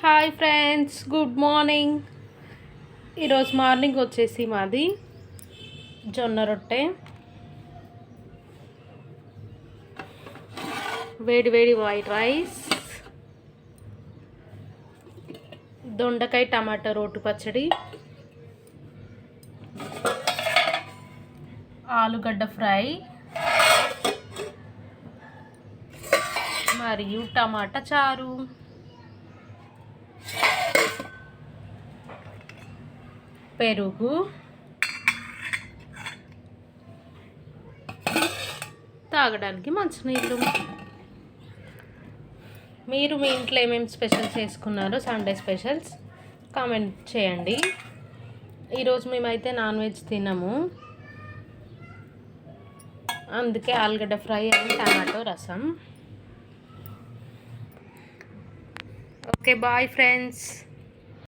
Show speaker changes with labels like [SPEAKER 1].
[SPEAKER 1] Hi friends, good morning. ఈరోజు morning వచ్చేసి మాది జొన్న రొట్టె, వేడి వేడి వైట్ రైస్, దొండకాయ టమాటా రోటి పచ్చడి, ఆలుగడ్డ ఫ్రై మరియు టమాటా చారు. పెరుగు, తాగడానికి మంచినీళ్ళు. మీరు మీ ఇంట్లో ఏమేమి స్పెషల్స్ చేసుకున్నారో, సండే స్పెషల్స్ కామెంట్ చేయండి. ఈరోజు మేమైతే నాన్ వెజ్ తినము, అందుకే ఆలుగడ్డ fry and tomato rasam. Okay, bye friends.